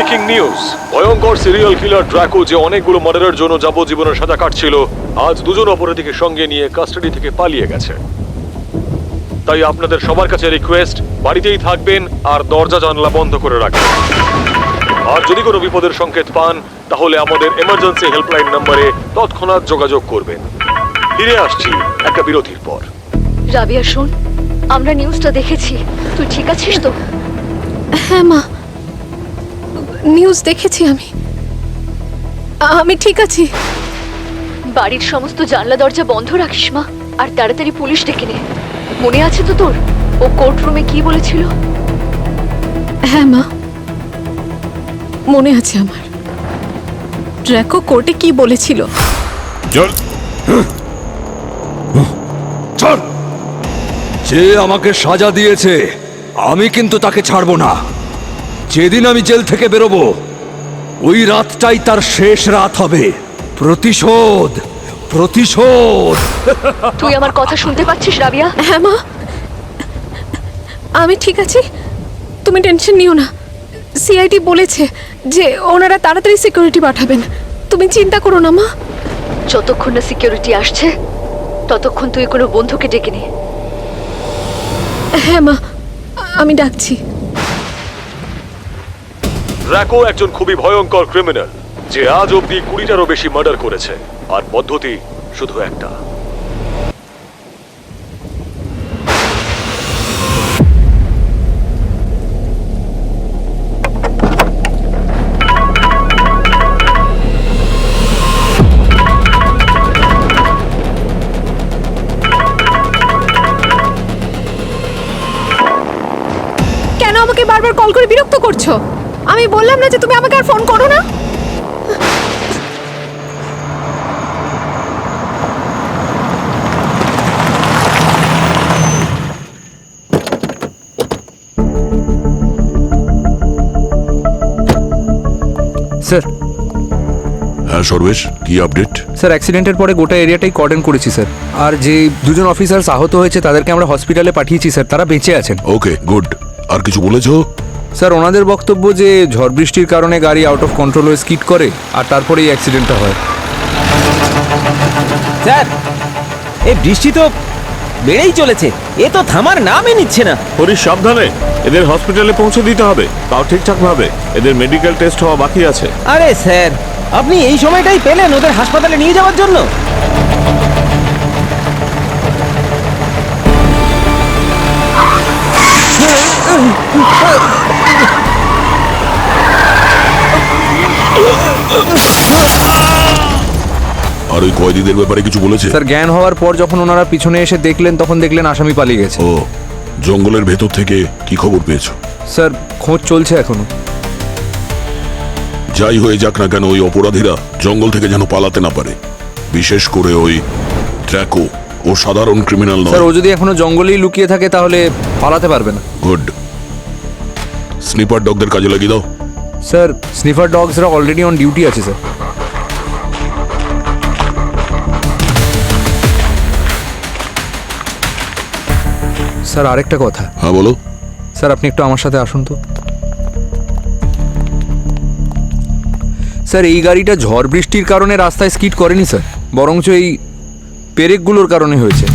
Breaking news, ভয়ঙ্কর serial killer Draco যে অনেকগুলো মার্ডারের জন্য যাবজ্জীবনের সাজা কাটছিল, আজ দুজন অপরাধীকে সঙ্গে নিয়ে কাস্টাডি থেকে পালিয়ে গেছে। তাই আপনাদের সবার কাছে রিকোয়েস্ট, বাড়িতেই থাকবেন আর দরজা জানলা বন্ধ করে রাখবেন। আর যদি কোনো বিপদের সংকেত পান তাহলে আমাদের এমার্জেন্সি হেল্পলাইন নম্বরে তৎক্ষণাৎ যোগাযোগ করবেন। ফিরে আসছি একটা বিরতির পর। রাবিয়া শোন, আমরা নিউজটা দেখেছি, তুই ঠিক আছিস তো? হ্যাঁ মা, নিউজ দেখেছি আমি ঠিক আছি। বাড়ির সমস্ত জানলা দরজা বন্ধ রাখিস মা, আর তাড়াতাড়ি পুলিশ ডেকে নে। মনে আছে তো তোর ও কোর্ট রুমে কি বলেছিল? হ্যাঁ মা, মনে আছে আমার। ড্রাকো কোর্টে কি বলেছিল? চল চল, যে আমাকে সাজা দিয়েছে আমি কিন্তু তাকে ছাড়বো না। যেদিন আমি জেল থেকে বেরোবো ওই রাতটাই তার শেষ রাত হবে। প্রতিশোধ, প্রতিশোধ। তুই আমার কথা শুনতে পাচ্ছিস রাবিয়া? হ্যাঁ মা, আমি ঠিক আছি, তুমি টেনশন নিও না। সিআইডি বলেছে যে ওনারা তাড়াতাড়ি সিকিউরিটি পাঠাবেন, তুমি চিন্তা করো না মা। যতক্ষণ না সিকিউরিটি আসছে ততক্ষণ তুই কোনো বন্ধুকে ডেকে নে। হ্যাঁ মা, আমি ডাকছি। ড্রাকো একজন খুবই ভয়ঙ্কর ক্রিমিনাল যে আজ অব্দি 20টারও বেশি মার্ডার করেছে, আর পদ্ধতি শুধু একটা। কেন আমাকে বারবার কল করে বিরক্ত করছো? আমি বললাম না যে তুমি আমাকে আর ফোন করো না? স্যার, হ্যাঁ সর্বেশ, কি আপডেট? স্যার অ্যাক্সিডেন্টের পরে গোটা এরিয়াটাই কর্ডন করেছি স্যার। আর যে দুজন অফিসার্স আহত হয়েছে তাদেরকে আমরা হসপিটালে পাঠিয়েছি স্যার, তারা বেঁচে আছেন। Okay good. আর কিছু বলেছো? স্যার ওনাদের বক্তব্য যে ঝড় বৃষ্টির কারণে গাড়ি আউট অফ কন্ট্রোল হয়ে স্কিড করে আর তারপরেই অ্যাক্সিডেন্টটা হয়। স্যার, এই বৃষ্টি তো বেড়েই চলেছে, এ তো থামার নামই নিচ্ছে না। হরিশ সাবধানে, এদের হসপিটালে পৌঁছে দিতে হবে, তাও ঠিকঠাক ভাবে। এদের মেডিকেল টেস্ট হওয়া বাকি আছে। আরে স্যার, আপনি এই সময়টাই পেলেন ওদের হাসপাতালে নিয়ে যাওয়ার জন্য? আর ওই কয়েদিদের ব্যাপারে কিছু বলেছে? স্যার জ্ঞান হওয়ার পর যখন ওনারা পিছনে এসে দেখলেন তখন দেখলেন আসামি পালিয়ে গেছে। ও, জঙ্গলের ভেতর থেকে কি খবর পেয়েছো? স্যার খোঁজ চলছে এখনো। যাই হয়ে যাক না কেন ওই অপরাধীরা জঙ্গল থেকে যেন পালাতে না পারে। বিশেষ করে ওই ড্রাকো, ও সাধারণ ক্রিমিনাল স্যার নয়। ও যদি এখনো জঙ্গলেই লুকিয়ে থাকে তাহলে পালাতে পারবে না। গুড। স্নিপার ডগদের কাজে লাগিয়ে দাও। স্যার স্নিফার ডগসরা অলরেডি অন ডিউটি আছে স্যার। স্যার আরেকটা কথা। হ্যাঁ বলো। স্যার আপনি একটু আমার সাথে আসুন তো। স্যার এই গাড়িটা ঝড় বৃষ্টির কারণে রাস্তায় স্কিড করেনি স্যার, বরঞ্চ এই পেরেকগুলোর কারণে হয়েছে।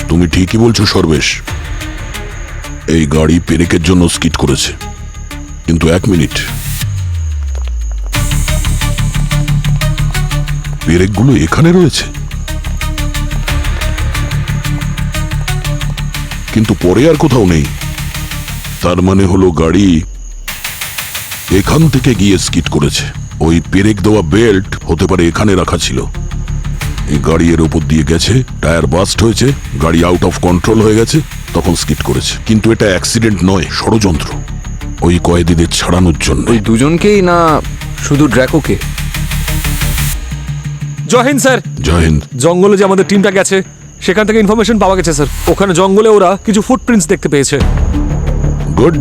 তুমি ঠিকই বলছো সর্বেশ, এই গাড়ি পেরেকের জন্য স্কিড করেছে। কিন্তু এক মিনিট, পেরেকগুলো এখানে রয়েছে, কিন্তু পরে আর কোথাও নেই। তার মানে হলো গাড়ি এখান থেকে গিয়ে স্কিড করেছে। ওই পেরেক দেওয়া বেল্ট হতে পারে এখানে রাখা ছিল। এই গাড়ি এর উপর দিয়ে গেছে, টায়ার বাস্ট হয়েছে, গাড়ি আউট অফ কন্ট্রোল হয়ে গেছে, তখন স্কিড করেছে। কিন্তু এটা অ্যাক্সিডেন্ট নয়, ষড়যন্ত্র ওই কয়েদিদের ছাড়ানোর জন্য। ওই দুজনকেই না শুধু ড্র্যাকোকে? জয় হিন্দ স্যার। জয় হিন্দ। জঙ্গলে যে আমাদের টিমটা গেছে সেখান থেকে ইনফরমেশন পাওয়া গেছে স্যার। ওখানে জঙ্গলে ওরা কিছু ফুটপ্রিন্টস দেখতে পেয়েছে। গুড,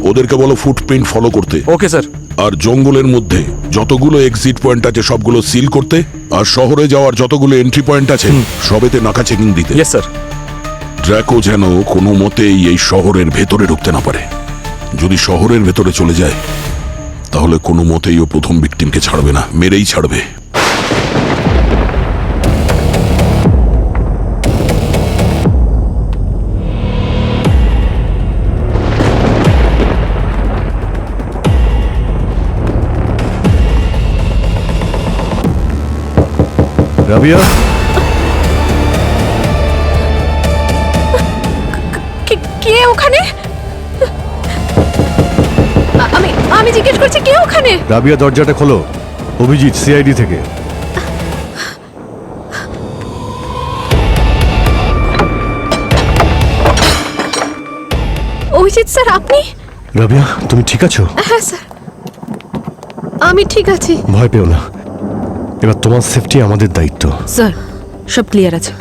ওদেরকে বলো ফুটপ্রিন্ট ফলো করতে। Okay sir. আর জঙ্গলের মধ্যে যতগুলো এক্সিট পয়েন্ট আছে সবগুলো সিল করতে, আর শহরে যাওয়ার যতগুলো এন্ট্রি পয়েন্ট আছে সবেতে নাকা চেকিং দিতে। Yes sir. ড্র্যাকো যেন কোনো মতেই এই শহরের ভেতরে ঢুকতে না পারে। যদি শহরের ভেতরে চলে যায় তাহলে কোনো মতেই ও প্রথম ভিকটিমকে ছাড়বে না, মেরেই ছাড়বে। রাবিয়া, কে ওখানে? আমি জিজ্ঞেস করছি কে ওখানে? রাবিয়া দরজাটা খোলো। অভিজিৎ, সিআইডি থেকে। অভিজিৎ স্যার, আপনি? রাবিয়া, তুমি ঠিক আছো? হ্যাঁ স্যার, আমি ঠিক আছি। ভয় পেও না, এবার তোমার সেফটি আমাদের দায়িত্ব। স্যার, সব ক্লিয়ার আছে।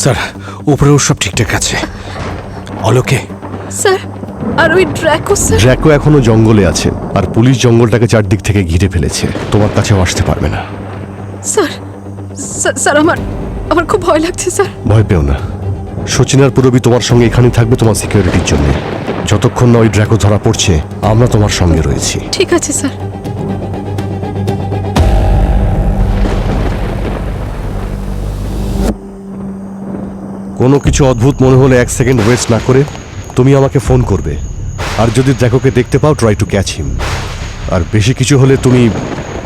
স্যার, উপরেও সব ঠিকঠাক আছে। অলোকে স্যার, আর ওই ড্র্যাকো স্যার? ড্র্যাকো এখনো জঙ্গলে আছে, আর পুলিশ জঙ্গলটাকে চারদিক থেকে ঘিরে ফেলেছে। তোমার কাছেও আসতে পারবে না। স্যার, স্যার আমার খুব ভয় লাগছে স্যার। ভয় পেও না, সচিনার পুরবি তোমার সঙ্গে এখানেই থাকবে তোমার সিকিউরিটির জন্য। যতক্ষণ না ওই ড্র্যাকো ধরা পড়ছে আমরা তোমার সঙ্গে রয়েছি। ঠিক আছে স্যার। কোনো কিছু অদ্ভুত মনে হলে 1 সেকেন্ড ওয়েস্ট না করে তুমি আমাকে ফোন করবে। আর যদি ড্র্যাকোকে দেখতে পাও, ট্রাই টু ক্যাচ হিম। আর বেশি কিছু হলে তুমি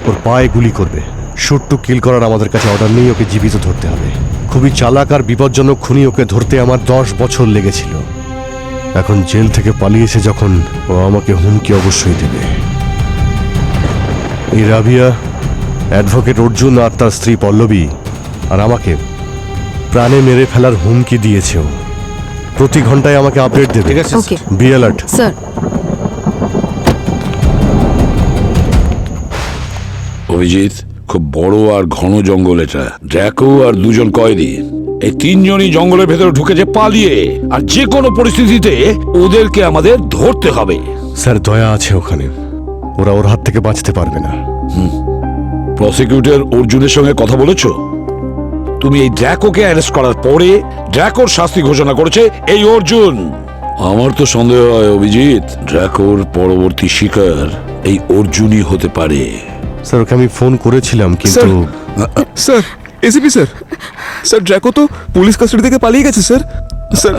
ওর পায়ে গুলি করবে। শুট টু কিল করার আমাদের কাছে অর্ডার নেই, ওকে জীবিত ধরতে হবে। খুবই চালাক আর বিপজ্জনক খুনি, ওকে ধরতে আমার 10 বছর লেগেছিল। এখন জেল থেকে পালিয়েছে যখন, ও আমাকে হুমকি অবশ্যই দেবে। এই রাবিয়া, অ্যাডভোকেট অর্জুন আর তার স্ত্রী পল্লবী আর আমাকে প্রাণে মেরে ফেলার হুমকি দিয়েছে। ও প্রতি ঘন্টায় আমাকে আপডেট দেবে। ঠিক আছে ওকে বি অ্যালার্ট। স্যার। অভিজিৎ, খুব বড় আর ঘন জঙ্গল এটা। ড্র্যাকো আর দুজন কয়েদি, এই তিনজনই জঙ্গলের ভেতরে ঢুকেছে পালিয়ে, আর যে কোনো পরিস্থিতিতে ওদেরকে আমাদের ধরতে হবে। স্যার, দয়া আছে ওখানে, ওরা ওর হাত থেকে বাঁচতে পারবে না। প্রসিকিউটর অর্জুনের সঙ্গে কথা বলেছো? তুমি এই ড্র্যাকোকে অ্যারেস্ট করার পরে ড্র্যাকোর শাস্তি ঘোষণা করেছে এই অর্জুন। আমার তো সন্দেহ হয় অভিজিৎ, ড্র্যাকোর পরবর্তী শিকার এই অর্জুনই হতে পারে। স্যার, ওকে আমি ফোন করেছিলাম কিন্তু sir, ACP sir, sir Draco তো পুলিশ কাস্টাডি থেকে পালিয়ে গেছে স্যার। স্যার,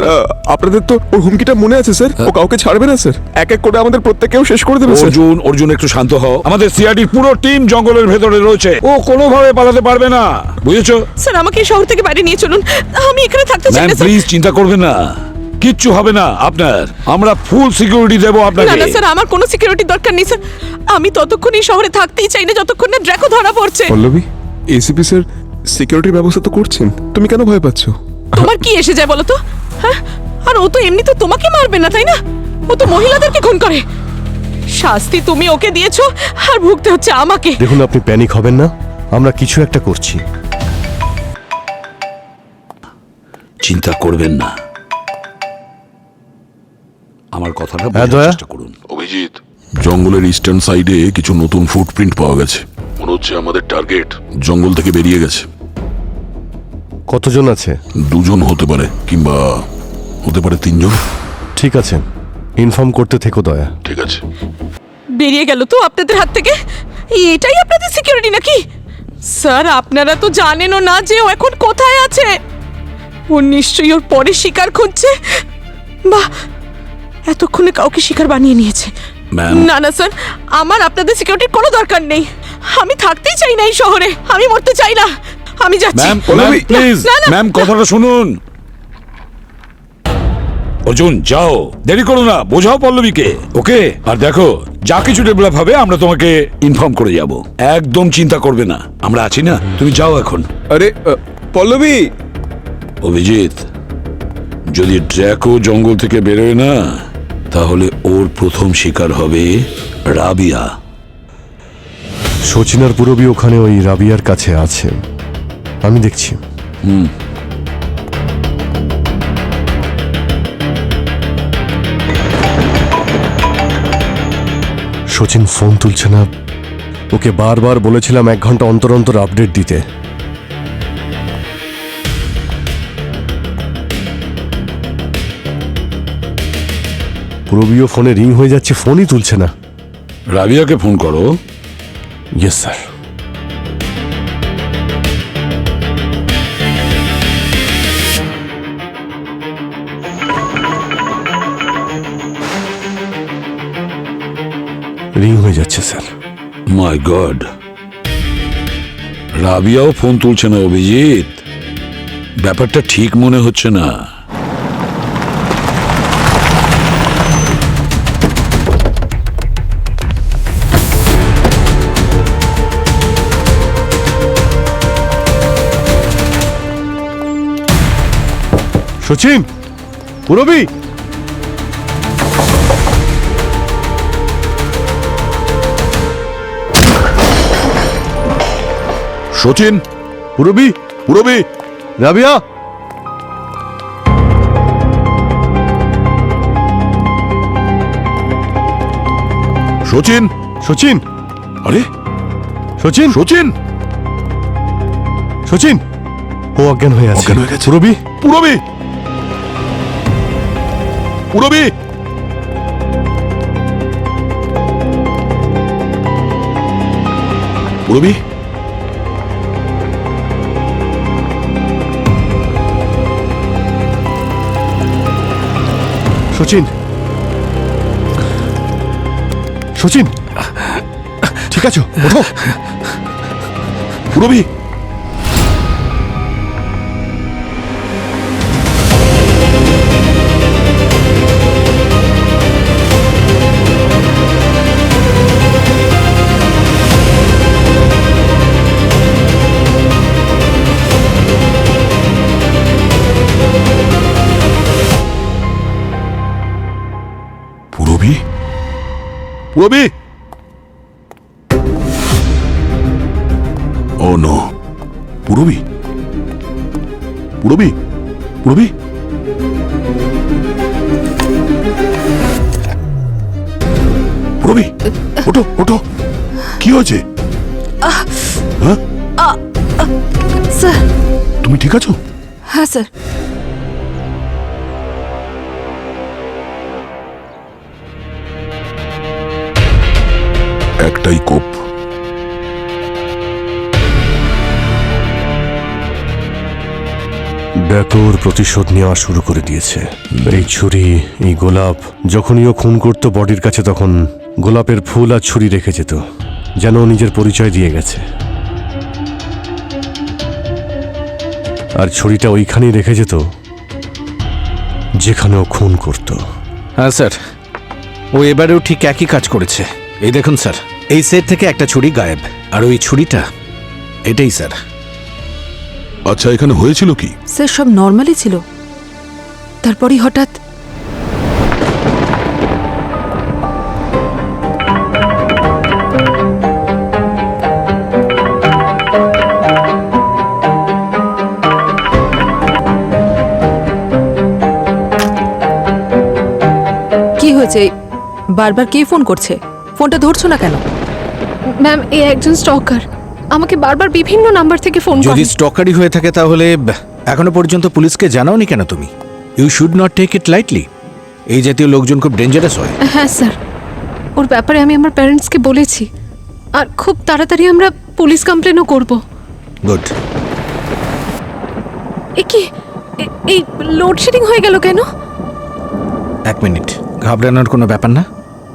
আপনাদের তো ওর হুমকিটা মনে আছে স্যার? ও কাউকে ছাড়বে না স্যার, এক এক করে আমাদের প্রত্যেককেও শেষ করে দেবে স্যার। অর্জুন একটু শান্ত হও। আমাদের সিআইডির পুরো টিম জঙ্গলের ভেতরে রয়েছে, ও কোনোভাবে পালাতে পারবে না, বুঝেছো? স্যার, আমাকে শহর থেকে বাইরে নিয়ে চলুন, আমি এখানে থাকতে চাই না স্যার। প্লিজ চিন্তা করবেন না, কিচ্ছু হবে না আপনার। আমরা ফুল সিকিউরিটি দেবো না আপনাকে। না স্যার, আমার কোনো সিকিউরিটি দরকার নেই স্যার। আমি ততক্ষণ এই শহরে থাকতেই চাই না যতক্ষণ না ড্র্যাকো ধরা পড়ছে। পল্লবী, এসিপি স্যার সিকিউরিটির ব্যবস্থা তো করছেন, তুমি কেন ভয় পাচ্ছ? তোমার কি এসে যায় বলো তো? হ্যাঁ, আর ও তো এমনি তো তোমাকে মারবে না, তাই না? ও তো মহিলাদেরকে খুন করে। শাস্তি তুমি ওকে দিয়েছো আর ভুগতে হচ্ছে আমাকে। দেখুন, আপনি প্যানিক হবেন না, আমরা কিছু একটা করছি। চিন্তা করবেন না, আমার কথাটা হ্যাঁ, বোঝার দয়া। চেষ্টা করুন। অভিজিৎ, জঙ্গলের ইস্টার্ন সাইডে কিছু নতুন ফুটপ্রিন্ট পাওয়া গেছে। মনে হচ্ছে আমাদের টার্গেট জঙ্গল থেকে বেরিয়ে গেছে। কতজন আছে? 2 জন হতে পারে, কিংবা হতে পারে 3 জন। ঠিক আছে, ইনফর্ম করতে থেকো দয়া। ঠিক আছে। বেরিয়ে গেল তো আপনাদের হাত থেকে? এটাই আপনাদের সিকিউরিটি নাকি? স্যার, আপনারা তো জানেনও না যে ও এখন কোথায় আছে। ও নিশ্চয়ই ওর পরে শিকার খুঁজছে, বা এতক্ষণে কাউকে শিকার বানিয়ে নিয়েছে। ম্যাম, না না স্যার, আমার আপনাদের সিকিউরিটির কোনো দরকার নেই। আমি থাকতেই চাই না এই শহরে, আমি মরতে চাই না। আমি যাচ্ছি। ম্যাম, প্লিজ, না, না। ম্যাম কথাটা শুনুন। অর্জুন, যাও, দেরি করো না, বোঝাও পল্লবীকে। ওকে, আর দেখো, যা কিছু ডেভেলপ হবে আমরা তোমাকে ইনফর্ম করে যাব। একদম চিন্তা করবে না, আমরা আছি না। তুমি যাও এখন। আরে পল্লবী, অভিজিৎ, যদি ড্র্যাকো জঙ্গল থেকে বেরোয় না, তাহলে ওর প্রথম শিকার হবে রাবিয়া। সচিনার পুরবি ওখানে ওই রাবিয়ার কাছে আছে, আমি দেখছি। সচিন ফোন তুলছে না। ওকে বারবার বলেছিলাম 1 ঘন্টা অন্তর অন্তর আপডেট দিতে। পুরবিও ফোনে রিং হয়ে যাচ্ছে, ফোনই তুলছে না। রাবিয়াকে ফোন করো। Yes sir. রিং হয়ে যাচ্ছে স্যার। মাই গড, রাবিয়াও ফোন তুলছে না অভিজিৎ। ব্যাপারটা ঠিক মনে হচ্ছে না। সচিন, পুরবি, সচিন, পুরবি, পুরবি, রাবিয়া। সচিন, সচিন, আরে সচিন, সচিন, সচিন। ও অজ্ঞান হয়ে আছে। অজ্ঞান হয়ে গেছে। পুরবি, পুরবি, পুরবি, পুরবি, সচিন, সচিন, ঠিক আছো? ওঠো। পুরবি। পুরবি, পুরবি। ও নো, পুরবি, পুরবি, পুরবি। পুরবি, ওঠো, ওঠো। কি হয়েছে? হ্যাঁ, স্যার। তুমি ঠিক আছো? হ্যাঁ স্যার। একটাই কোপ। ব্যাকর প্রতিশোধ নেওয়া শুরু করে দিয়েছে। এই ছুরি, এই গোলাপ, যখনই ও খুন করতো বডির কাছে, তখন গোলাপের ফুল আর ছুরি রেখে যেত, যেন ও নিজের পরিচয় দিয়ে গেছে। আর ছুরিটা ওইখানেই রেখে যেত যেখানে ও খুন করত। হ্যাঁ স্যার, ও এবারেও ঠিক একই কাজ করেছে। এই দেখুন স্যার, এই সেট থেকে একটা ছুরি গায়েব, আর ওই ছুরিটা এটাই স্যার। আচ্ছা, এখানে হয়েছিল কি? স্যার সব নর্মালি ছিল, তারপরই হঠাৎ কি হয়েছে? বারবার কে ফোন করছে? ফোনটা ধরছো না কেন? ম্যাম, এ একজন স্টকার, আমাকে বারবার বিভিন্ন নাম্বার থেকে ফোন করে। যদি স্টকারই হয়ে থাকে তাহলে এখনো পর্যন্ত পুলিশকে জানাওনি কেন তুমি? You should not take it lightly. এই জাতীয় লোকজন খুব ডেঞ্জারাস হয়। হ্যাঁ স্যার, ওর ব্যাপারে আমি আমার প্যারেন্টসকে বলেছি, আর খুব তাড়াতাড়ি আমরা পুলিশ কমপ্লেনও করব। গুড। এ কি, এই লোডশেডিং হয়ে গেল কেন? 1 মিনিট, ঘাবড়ানোর কোনো ব্যাপার না।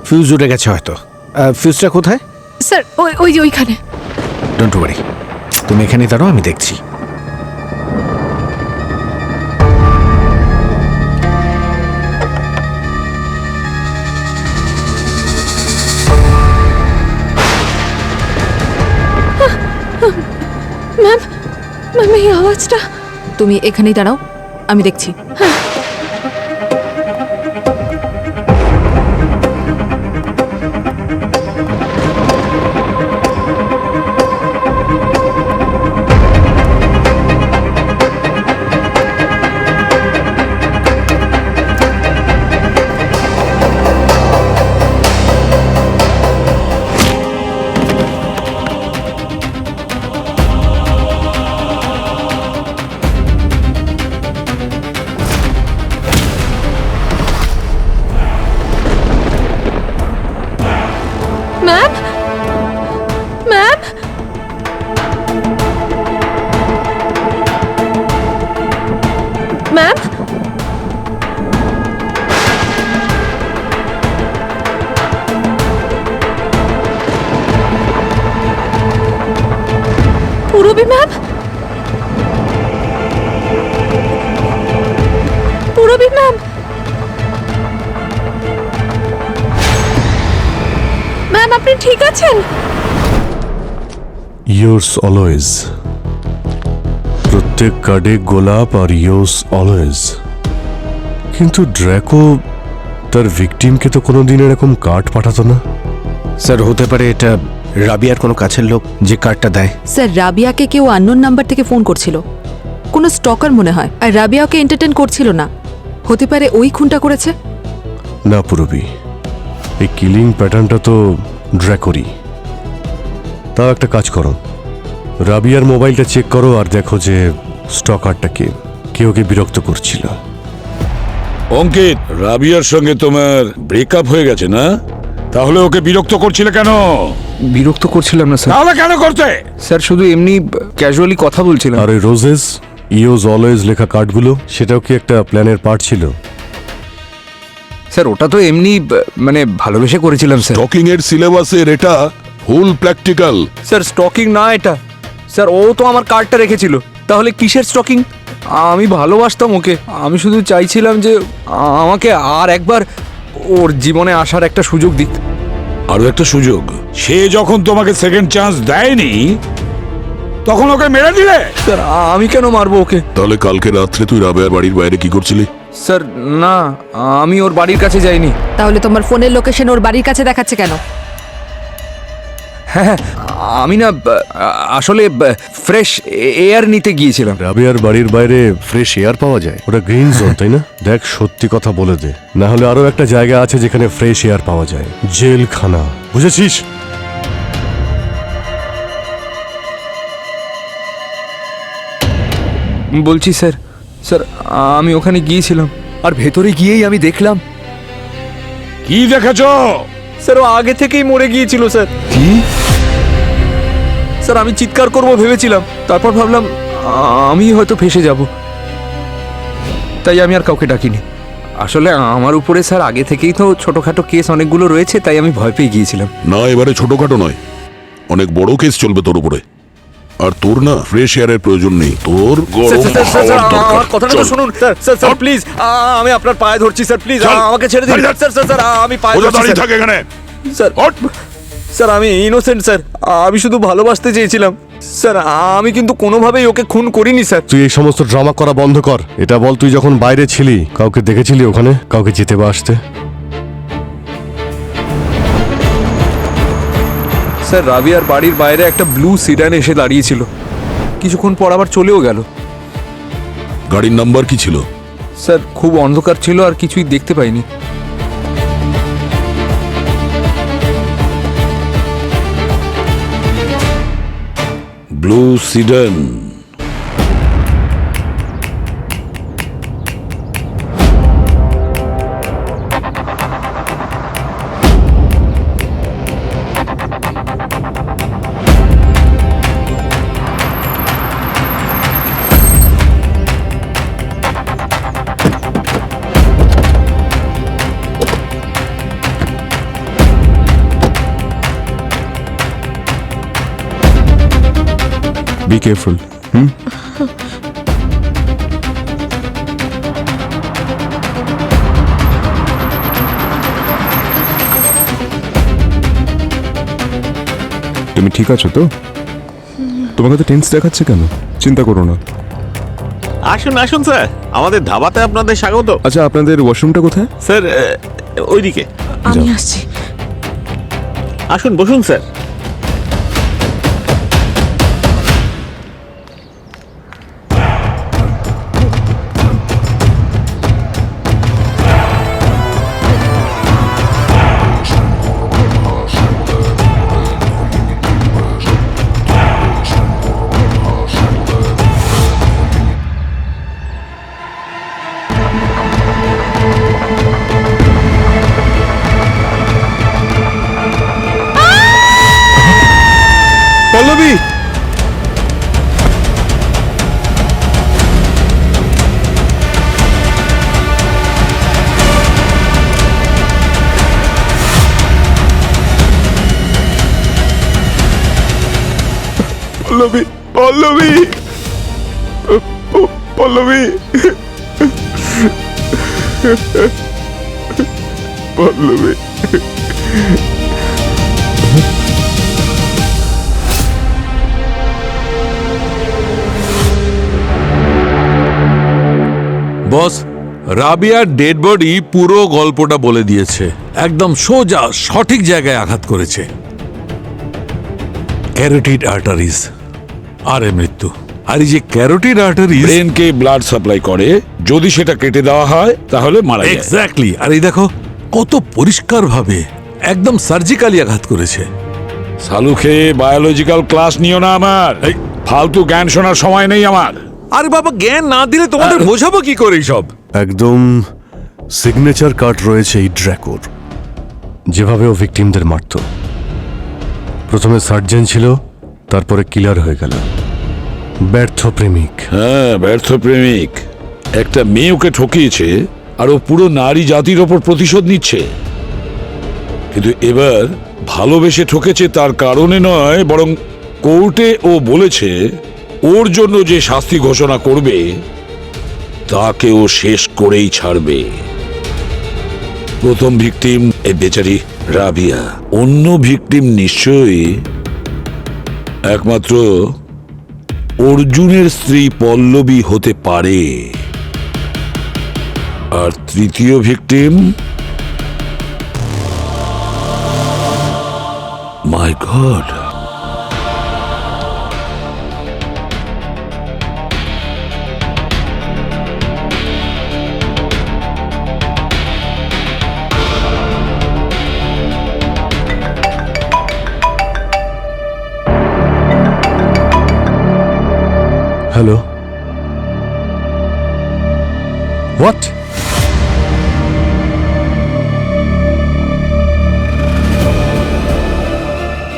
ফিউজ উড়ে গেছে হয়তো। ফিউজটা কোথায়? স্যার ওই যে ওইখানে। ডোন্ট ওয়ারি, তুমি এখানেই দাঁড়াও, আমি দেখছি। ম্যাম, ম্যাম এই আওয়াজটা। তুমি এখানেই দাঁড়াও, আমি দেখছি। করেছেন? Yours always. প্রত্যেক কার্ডে গোলাপ আর ইয়োর্স অলওয়েজ। কিন্তু ড্র্যাকো তার ভিকটিমকে তো কোনোদিন এরকম কার্ড পাঠাতো না। স্যার হতে পারে এটা রাবিয়ার কোনো কাছের লোক যে কার্ডটা দেয়। স্যার রাবিয়াকে কেউ আননোন নাম্বার থেকে ফোন করছিল, কোনো স্টকার মনে হয়, আর রাবিয়া ওকে এন্টারটেন করছিল না। হতে পারে ওই খুনটা করেছে। না পুরবি, এই কিলিং প্যাটার্নটা তো ড্র্যাকোরই। তাও একটা কাজ করো, রাবিয়ার মোবাইলটা চেক করো আর দেখো যে স্টকারটা কে ওকে বিরক্ত করছিল। অঙ্কিত, রাবিয়ার সঙ্গে তোমার ব্রেকআপ হয়ে গেছে না? তাহলে ওকে বিরক্ত করছিলে কেন? বিরক্ত করছিলাম না স্যার। তাহলে কেন করতে? স্যার শুধু এমনি ক্যাজুয়ালি কথা বলছিলাম। আর ওই রোজেস ইয়োজ অলওয়েজ লেখা কার্ডগুলো, সেটাও কি একটা প্ল্যানের পার্ট ছিল? স্যার ওটা তো এমনি মানে ভালোবেসে করেছিলাম স্যার। টকিং এর সিলেবাসের এটা ফুল প্র্যাকটিক্যাল। স্যার স্টকিং না এটা। স্যার ও তো আমার কার্ডটা রেখেছিল, তাহলে কিসের স্টকিং? আমি ভালোবাসতাম ওকে, আমি শুধু চাইছিলাম যে আমাকে আর একবার ওর জীবনে আসার একটা সুযোগ দিত। আরো একটা সুযোগ? সে যখন তোমাকে সেকেন্ড চান্স দেয়নি তখন ওকে মেরে দিলে? স্যার আমি কেন মারবো ওকে? তাহলে কালকে রাত্রে তুই রাবেয়ার বাড়ির বাইরে কি করছিলি? স্যার না, আমি ওর বাড়ির কাছে যাইনি। তাহলে তোমার ফোনের লোকেশন ওর বাড়ির কাছে দেখাচ্ছে কেন? হ্যাঁ আমি না আসলে ফ্রেশ এয়ার নিতে গিয়েছিলাম। রাবিয়ার বাড়ির বাইরে ফ্রেশ এয়ার পাওয়া যায়? ওটা গ্রিন জোন তাই না? দেখ সত্যি কথা বলে দে, না হলে আরো একটা জায়গা আছে যেখানে ফ্রেশ এয়ার পাওয়া যায়, জেলখানা, বুঝেছিস? বলছি স্যার, স্যার আমি ওখানে গিয়েছিলাম আর ভেতরে গিয়েই আমি দেখলাম। কি দেখেছো? স্যার ও আগে থেকেই মরে গিয়েছিল স্যার। কি? স্যার আমি চিৎকার করব ভেবেছিলাম, তারপর ভাবলাম আমি হয়তো ফেসে যাব, তাই আমি আর কাউকে ডাকিনি। আসলে আমার উপরে স্যার আগে থেকেই তো ছোটখাটো কেস অনেকগুলো রয়েছে, তাই আমি ভয় পেয়ে গিয়েছিলাম। না, এবারে ছোটখাটো নয়, অনেক বড় কেস চলবে তোর উপরে। আর তোর না ফ্রেশ এয়ারের প্রয়োজন নেই, তোর গরম হাওয়ার দরকার। আমার কথাটা তো শুনুন স্যার। স্যার স্যার প্লিজ, আমি আপনার পায়ে ধরছি স্যার, প্লিজ আমাকে ছেড়ে দিন স্যার। স্যার স্যার আমি পায়ে ধরছি দাঁড়িয়ে স্যার। থাকে এখানে। স্যার স্যার আমি ইনোসেন্ট স্যার, আমি শুধু ভালোবাসতে চেয়েছিলাম স্যার, আমি কিন্তু কোনোভাবেই ওকে খুন করিনি স্যার। তুই এই সমস্ত ড্রামা করা বন্ধ কর। এটা বল, তুই যখন বাইরে ছিলি কাউকে দেখেছিলি ওখানে, কাউকে যেতে বা আসতে? স্যার রাবিয়ার বাড়ির বাইরে একটা ব্লু সিডান এসে দাঁড়িয়েছিল, কিছুক্ষণ পর আবার চলেও গেল। গাড়ির নাম্বার কি ছিল? স্যার খুব অন্ধকার ছিল আর কিছুই দেখতে পাইনি। Blue sit down. Be careful. তুমি ঠিক আছো তো? তোমাকে তো টেন্স দেখাচ্ছে কেন? চিন্তা করো না। আসুন আসুন স্যার, আমাদের ধাবাতে আপনাদের স্বাগত। আচ্ছা, আপনাদের ওয়াশরুমটা কোথায়? স্যার ওইদিকে। আমি আসছি। আসুন বসুন স্যার। পল্লবী! পল্লবী! পল্লবী! পল্লবী! পল্লবী! বস, রাবিয়ার ডেড বডি পুরো গল্পটা বলে দিয়েছে। একদম সোজা সঠিক জায়গায় আঘাত করেছে। ক্যারোটিড আর্টারিজ, আরে মৃত্যু। আর এই যে ক্যারোটিড আর্টারিজ ব্রেনকে ব্লাড সাপ্লাই করে, যদি সেটা কেটে দেওয়া হয় তাহলে মারা যায়। এক্স্যাক্টলি। আর এই দেখো কত পরিষ্কার ভাবে একদম সার্জিক্যালি আঘাত করেছে। সালুকে বায়োলজিক্যাল ক্লাস নিও না আমার, ফালতু জ্ঞান শোনার সময় নেই আমার। আরে বাবা, জ্ঞান না দিলে তোমাদের বোঝাবো কি করে সব? একদম সিগনেচার কার্ড রয়েছে এই ড্র্যাকোর, যেভাবে ও ভিকটিমদের মারত। প্রথমে সার্জন ছিল, তারপরে কিলার হয়ে গেল। ব্যর্থ প্রেমিক। হ্যাঁ, ব্যর্থ প্রেমিক। একটা মেয়ে ওকে ঠকিয়েছে আর ও পুরো নারী জাতির ওপর প্রতিশোধ নিচ্ছে। কিন্তু এবার ভালোবেসে ঠকেছে তার কারণে নয়, বরং কোর্টে ও বলেছে ওর জন্য যে শাস্তি ঘোষণা করবে তাকে ও শেষ করেই ছাড়বে। প্রথম ভিকটিম এই বেচারি রাবিয়া, অন্য ভিকটিম নিশ্চয়ই একমাত্র অর্জুনের স্ত্রী পল্লবী হতে পারে। আর তৃতীয় victim, my god, hello, what?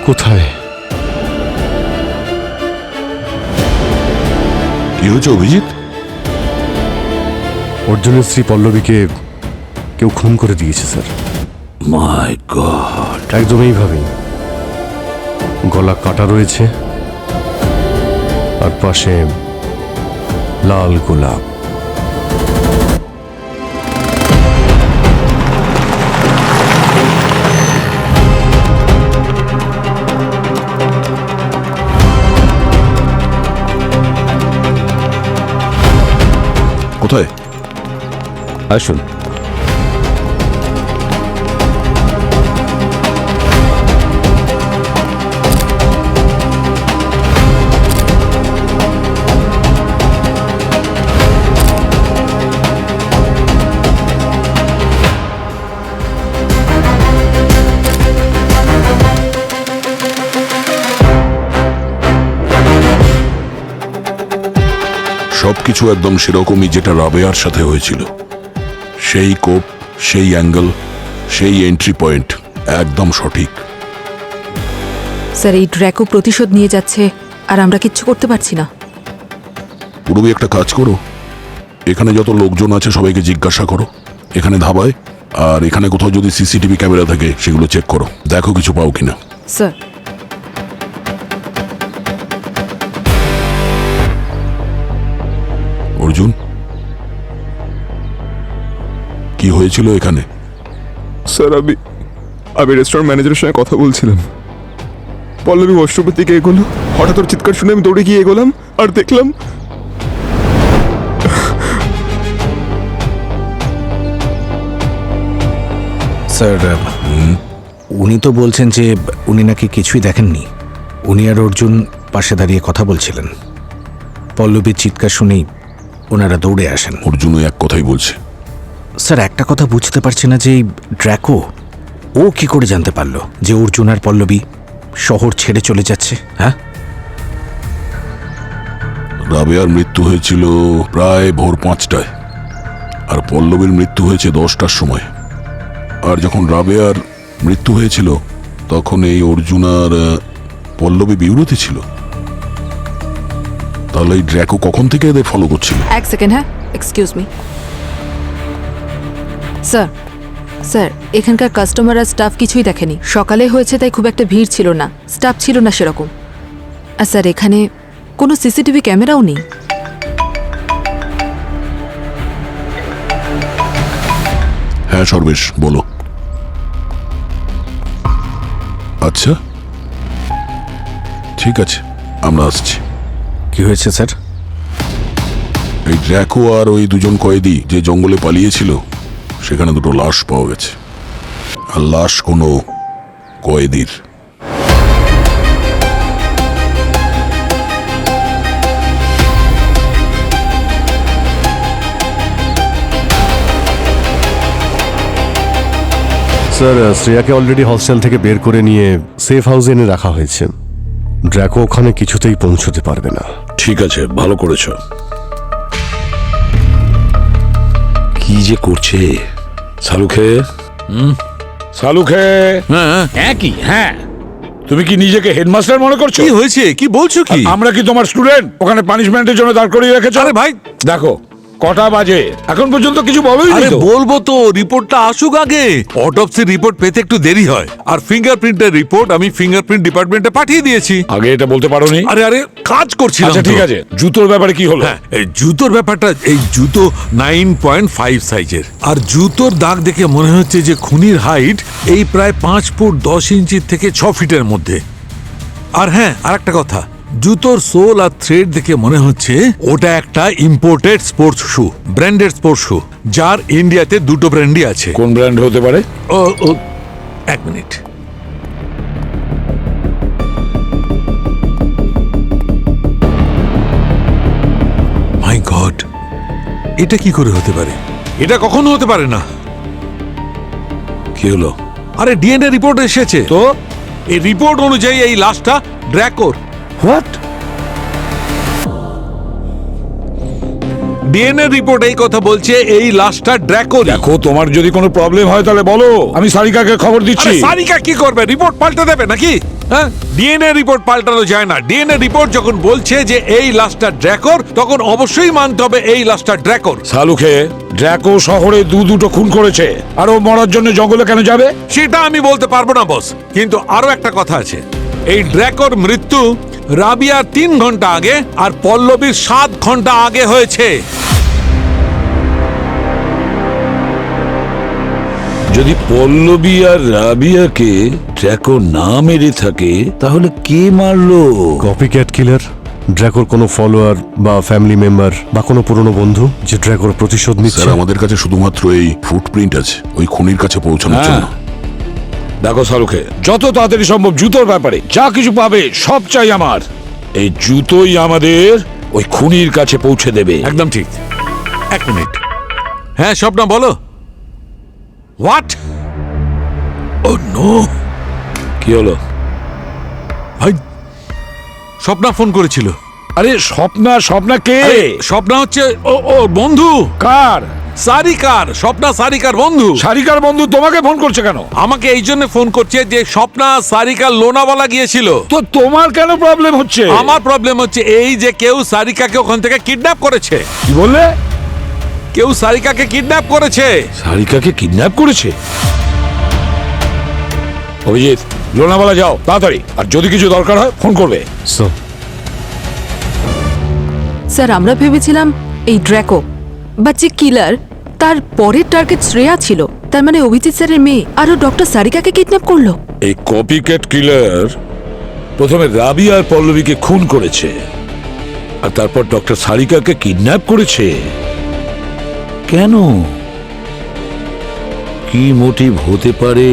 কোথায়? কি হয়েছে অভিজিৎ? অর্জুনের স্ত্রী পল্লবীকে কেউ খুন করে দিয়েছে স্যার। মাই গড। একদম এইভাবেই, গলা কাটা রয়েছে আর পাশে লাল গোলাপ। কোথায়? আসুন। সবকিছু একদম সেরকমই যেটা রাবেয়ার সাথে হয়েছিল। সেই কোপ, সেই অ্যাঙ্গেল, সেই এন্ট্রি পয়েন্ট, একদম সঠিক। স্যার, এই ড্র্যাকো প্রতিশোধ নিয়ে যাচ্ছে আর আমরা কিচ্ছু করতে পারছি না। পুরবি একটা কাজ করো, এখানে যত লোকজন আছে সবাইকে জিজ্ঞাসা করো, এখানে ধাবায় আর এখানে কোথাও যদি সিসিটিভি ক্যামেরা থাকে সেগুলো চেক করো, দেখো কিছু পাও কিনা। স্যার, অর্জুন, কি হয়েছিল এখানে? স্যার, আমি রেস্টুরেন্ট ম্যানেজারের সঙ্গে কথা বলছিলাম। পল্লবী ওয়াশরুমের দিকে এগোলো, হঠাৎ ওর চিৎকার শুনে আমি দৌড়ে গিয়ে এগোলাম আর দেখলাম স্যার, উনি তো বলছেন যে উনি নাকি কিছুই দেখেননি। উনি আর অর্জুন পাশে দাঁড়িয়ে কথা বলছিলেন। পল্লবীর চিৎকার শুনেই ওনারা দৌড়ে আসেন। অর্জুনও এক কথাই বলছে। স্যার, একটা কথা বুঝতে পারছি না যে এই ড্র্যাকো ও কি করে জানতে পারলো যে অর্জুন আর পল্লবী শহর ছেড়ে চলে যাচ্ছে? হ্যাঁ, রাবেয়ার মৃত্যু হয়েছিল প্রায় ভোর 5টায় আর পল্লবীর মৃত্যু হয়েছে 10টার সময়। আর যখন রাবেয়ার মৃত্যু হয়েছিল তখন এই অর্জুন আর পল্লবী বিউরোতে ছিল। তাহলে এই ড্র্যাকো কখন থেকে এদের ফলো করছিল? এক সেকেন্ড। হ্যাঁ, এক্সকিউজ মি স্যার। স্যার, এখানকার কাস্টমার আর স্টাফ কিছুই দেখেনি। সকালে হয়েছে তাই খুব একটা ভিড় ছিল না, স্টাফ ছিল না সেরকম। আর স্যার, এখানে কোনো সিসিটিভি ক্যামেরাও নেই। হ্যাঁ সর্বেশ, বলো। আচ্ছা, ঠিক আছে, আমরা আসছি। কি হয়েছে স্যার? এই ড্র্যাকো আর ওই দুজন কয়েদি যে জঙ্গলে পালিয়েছিল সেখানে দুটো লাশ পাওয়া গেছে, আর লাশ কোনো কয়েদির। স্যার, শ্রেয়াকে অলরেডি হস্টেল থেকে বের করে নিয়ে সেফ হাউসে এনে রাখা হয়েছে। ড্র্যাকো ওখানে কিছুতেই পৌঁছতে পারবে না। ঠিক আছে, ভালো করেছো। কি যে করছে সালুখে? সালুখে, হ্যাঁ কি হ্যাঁ তুমি কি নিজেকে হেডমাস্টার মনে করছো? কি হয়েছে? কি বলছো কি? আমরা কি তোমার স্টুডেন্ট? ওখানে পানিশমেন্টের জন্য দাঁড় করিয়ে রেখেছো? আরে ভাই, দেখো কটা বাজে, এখন পর্যন্ত কিছু বলোই আরে তো। বলবো তো, রিপোর্টটা আসুক আগে। অটোপসির রিপোর্ট পেতে একটু দেরি হয়, আর ফিঙ্গারপ্রিন্টের রিপোর্ট আমি ফিঙ্গারপ্রিন্ট ডিপার্টমেন্টে পাঠিয়ে দিয়েছি। আগে এটা বলতে পারোনি? আরে আরে কাজ করছিলাম। আচ্ছা ঠিক তো। আছে, জুতোর ব্যাপারে কি হলো? হ্যাঁ, এই জুতোর ব্যাপারটা, এই জুতো 9.5 সাইজের, আর জুতোর দাগ দেখে মনে হচ্ছে যে খুনির হাইট এই প্রায় 5 ফুট 10 ইঞ্চির থেকে 6 ফিটের মধ্যে। আর হ্যাঁ, আর একটা কথা, জুতোর সোল আর থ্রেড দেখে মনে হচ্ছে ওটা একটা imported sports shoe, branded sports shoe, যার ইন্ডিয়াতে দুটো ব্র্যান্ডই আছে। কোন ব্র্যান্ড হতে পারে? ও ও, এক মিনিট। মাই গড, এটা কি করে হতে পারে? এটা কখনো হতে পারে না। কি হলো? আরে ডিএনএ রিপোর্ট এসেছে তো, এই রিপোর্ট অনুযায়ী এই লাশটা ড্র্যাকোর। হোয়াট? ডিএনএ রিপোর্ট এই কথা বলছে, এই লাশটা ড্র্যাকোর। দেখো, তোমার যদি কোনো প্রবলেম হয় তাহলে বলো, আমি সারিকাকে খবর দিচ্ছি। সারিকা কি করবে? রিপোর্ট পাল্টে দেবে নাকি? হ্যাঁ, ডিএনএ রিপোর্ট পাল্টানো যায় না। ডিএনএ রিপোর্ট যখন বলছে যে এই লাশটা ড্র্যাকোর, তখন অবশ্যই মানতে হবে এই লাশটা ড্র্যাকোর। সালুখে, ড্র্যাকো শহরে দুটো খুন করেছে, আর ও মরার জন্য জঙ্গলে কেন যাবে? সেটা আমি বলতে পারবো না বস, কিন্তু আরো একটা কথা আছে। এই ড্র্যাকোর মৃত্যু রাবিয়ার 3 ঘন্টা আগে আর পল্লবীর 7 ঘন্টা আগে হয়েছে। যদি পল্লবী আর রাবিয়াকে ড্র্যাকো না মেরে থাকে, তাহলে কে মারলো? কপিক্যাট কিলার, ড্র্যাকোর কোনো ফলোয়ার বা ফ্যামিলি মেম্বার বা কোনো পুরনো বন্ধু যে ড্র্যাকোর প্রতিশোধ নিচ্ছে। স্যার, আমাদের কাছে শুধুমাত্র এই ফুটপ্রিন্ট আছে ওই খুনির কাছে পৌঁছানোর জন্য। দেখো সালুখে, যত তাড়াতাড়ি সম্ভব জুতোর ব্যাপারে যা কিছু পাবে সব চাই আমার। এই জুতোই আমাদের ওই খুনির কাছে পৌঁছে দেবে। একদম ঠিক। এক মিনিট। হ্যাঁ স্বপ্না, বলো। হোয়াট? Oh no. কি হলো? ভাই, স্বপ্না ফোন করেছিল। আরে স্বপ্না কে? আরে, স্বপ্না হচ্ছে ও বন্ধু। কার? সারিকার। স্বপ্না সারিকার বন্ধু। সারিকার বন্ধু তোমাকে ফোন করছে কেন? আমাকে এই জন্য ফোন করছে যে স্বপ্না সারিকার লোনাওয়ালা গিয়েছিল। তো তোমার কেন প্রবলেম হচ্ছে? আমার প্রবলেম হচ্ছে এই যে কেউ সারিকাকে ওখান থেকে কিডন্যাপ করেছে। কি বললে? কেউ সারিকাকে কিডন্যাপ করেছে। সারিকাকে কিডন্যাপ করেছে? অভিজিৎ, লোনাওয়ালা যাও তাড়াতাড়ি, আর যদি কিছু দরকার হয় ফোন করবে। স্যার, আমরা ভেবেছিলাম এই ড্র্যাকো বা যে কিলার, তার পরের টার্গেট শ্রেয়া ছিল। তার মানে অভিজিৎ স্যারের মেয়ে আরো ডক্টর সারিকাকে কিডন্যাপ করলো। এই কপিক্যাট কিলার প্রথমে রাবি আর পল্লবীকে খুন করেছে, আর তারপর ডক্টর সারিকাকে কিডন্যাপ করেছে। কেন? কি মোটিভ হতে পারে?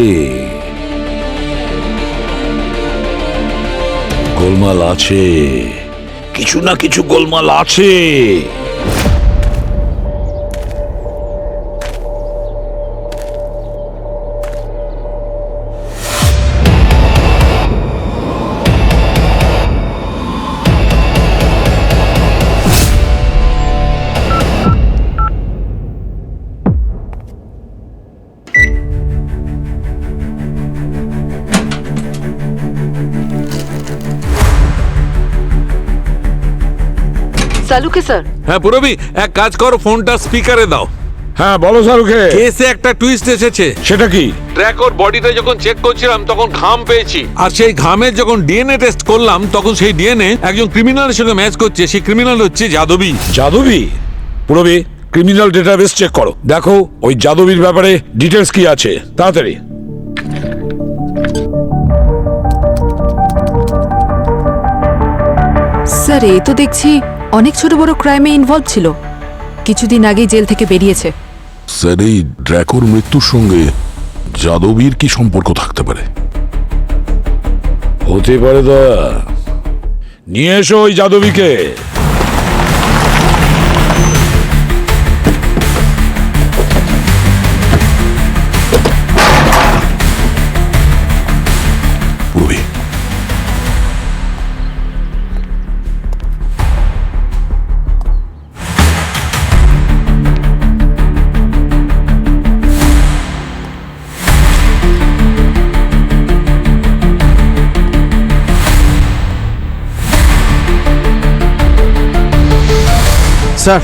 গোলমাল আছে, কিছু না কিছু গোলমাল আছে। সালুকে স্যার। হ্যাঁ পুরবি, এক কাজ করো, ফোনটা স্পিকারে দাও। হ্যাঁ বলো সারুখে। কেসে একটা টুইস্ট এসেছে। সেটা কি? ড্র্যাকোর বডিটা যখন চেক করছিলাম তখন ঘাম পেয়েছি, আর সেই ঘামের যখন ডিএনএ টেস্ট করলাম তখন সেই ডিএনএ একজন ক্রিমিনালের সঙ্গে ম্যাচ করছে। সেই ক্রিমিনাল হচ্ছে যাদবী। যাদবী? পুরবি, ক্রিমিনাল ডেটাবেস চেক করো, দেখো ওই যাদবীর ব্যাপারে ডিটেলস কি আছে, তাড়াতাড়ি। স্যার, এ তো দেখছি অনেক ছোট বড় ক্রাইমে ইনভলভ ছিল। কিছুদিন আগেই জেল থেকে বেরিয়েছে। স্যার, এই ড্র্যাকোর মৃত্যুর সঙ্গে যাদবীর কি সম্পর্ক থাকতে পারে? হতে পারে দয়া। নিয়ে এসো ওই যাদবীকে। পূর্বী, স্যার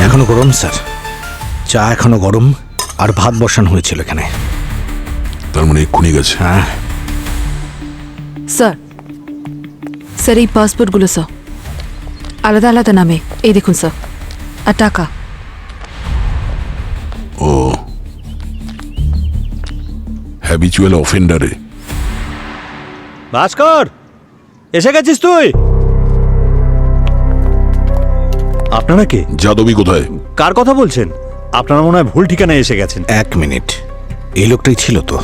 এখনো গরম স্যার, চা এখনো গরম, আর ভাত বসানো হয়েছিল এখানে। তার মানে এক্ষুনি গেছে। হ্যাঁ স্যার, স্যার এই পাসপোর্টগুলো স্যার আলাদা আলাদা নামে, এই দেখুন স্যার। আর টাকা। ও, হ্যাবিচুয়াল অফেন্ডারে। ভাস্কর, এসে গেছিস তুই? আপনারা কে? যাদবী কোথায়? কার কথা বলছেন? আপনারা মনে হয় ভুল ঠিকানায় এসে গেছেন। এক মিনিট, এই লোকটাই ছিল তো?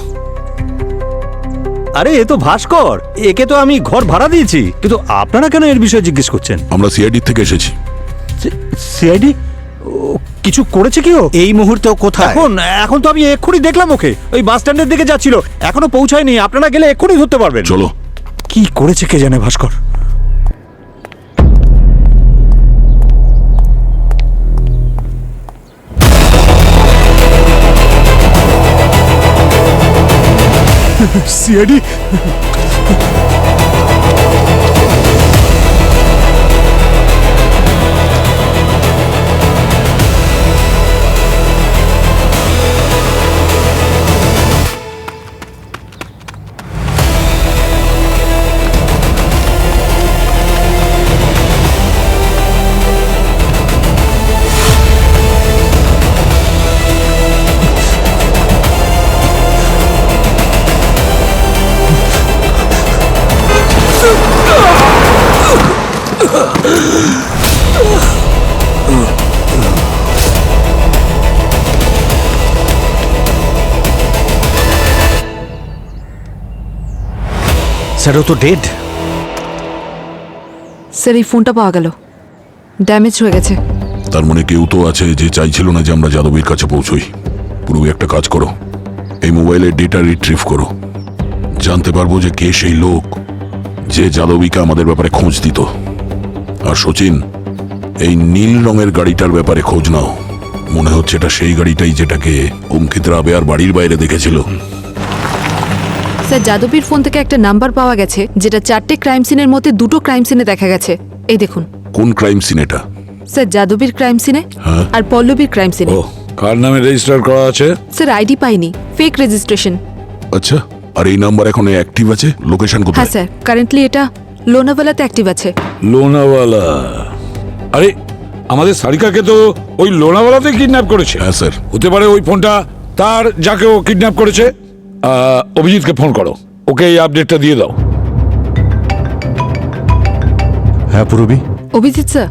আরে এ তো ভাস্কর, একে তো আমি ঘর ভাড়া দিয়েছি, কিন্তু আপনারা কেন এর বিষয়ে জিজ্ঞেস করছেন? আমরা সিআইডি থেকে এসেছি। সিআইডি? কিছু করেছে কি ও? এই মুহূর্তেও কোথায়? এখন তো আমি এক্ষুনি দেখলাম ওকে, ওই বাস স্ট্যান্ডের দিকে যাচ্ছিল, এখনো পৌঁছায়নি। আপনারা গেলে এক্ষুনি ধরতে পারবেন। চলো। কি করেছে কে জানে ভাস্কর। সিআইডি? স্যার ও তো ডেড। স্যার এই ফোনটা পাওয়া গেল, ড্যামেজ হয়ে গেছে। তার মানে কেউ তো আছে যে চাইছিল না যে আমরা যাদবীর কাছে পৌঁছই। পূর্বে একটা কাজ করো, এই মোবাইলের ডেটা রিট্রিভ করো। জানতে পারবো যে কে সেই লোক যে যাদবীকে আমাদের ব্যাপারে খোঁজ দিত। আর সচিন, এই নীল রঙের গাড়িটার ব্যাপারে খোঁজ নাও। মনে হচ্ছে এটা সেই গাড়িটাই যেটাকে অঙ্কিত রাবেয়ার বাড়ির বাইরে দেখেছিল। স্যার যাদবীর ফোন থেকে একটা নাম্বার পাওয়া গেছে যেটা 4টে ক্রাইম সিনের মধ্যে 2টো ক্রাইম সিনে দেখা গেছে। এই দেখুন। কোন ক্রাইম সিন এটা? স্যার যাদবীর ক্রাইম সিনে আর পল্লবীর ক্রাইম সিনে। ও, কার নামে রেজিস্টার করা আছে? স্যার আইডি পাইনি, ফেক রেজিস্ট্রেশন। আচ্ছা, আর এই নাম্বার এখন অ্যাক্টিভ আছে? লোকেশন হ্যাঁ কোথায়? স্যার, কারেন্টলি এটা লোনাওয়ালাতে অ্যাক্টিভ আছে। লোনাওয়ালা? আরে আমাদের সারিকাকে তো ওই লোনাওয়ালাতে কিডন্যাপ করেছে। হ্যাঁ স্যার। হতে পারে ওই ফোনটা তার যাকে ও কিডন্যাপ করেছে। অভিজিৎকে ফোন করো, ওকে এই আপডেটটা দিয়ে দাও। হ্যাঁ পূরবী? অভিজিৎ স্যার,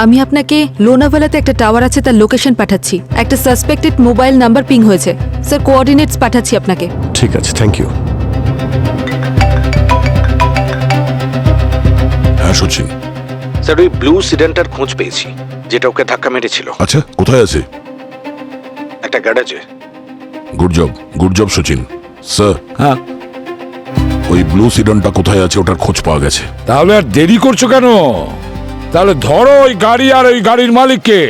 আমি আপনাকে লোনাওয়ালাতে একটা টাওয়ার আছে তার লোকেশন পাঠাচ্ছি। একটা সাসপেক্টেড মোবাইল নাম্বার পিং হয়েছে। স্যার কোঅর্ডিনেটস পাঠাচ্ছি আপনাকে। ঠিক আছে, থ্যাংক ইউ। হ্যাঁ সচিন। স্যার ওই ব্লু সিডেন্টার খোঁজ পেয়েছি যেটা ওকে ধাক্কা মেরেছিল। আচ্ছা, কোথায় আছে? একটা গ্যারেজে। Good job Sachin. স্যার, হ্যাঁ, ওই ব্লু সিডনটা কোথায় আছে ওটার খোঁজ পাওয়া গেছে। তাহলে আর দেরি করছো কেন? তাহলে ধরো ওই গাড়ি আর ওই গাড়ির মালিককে।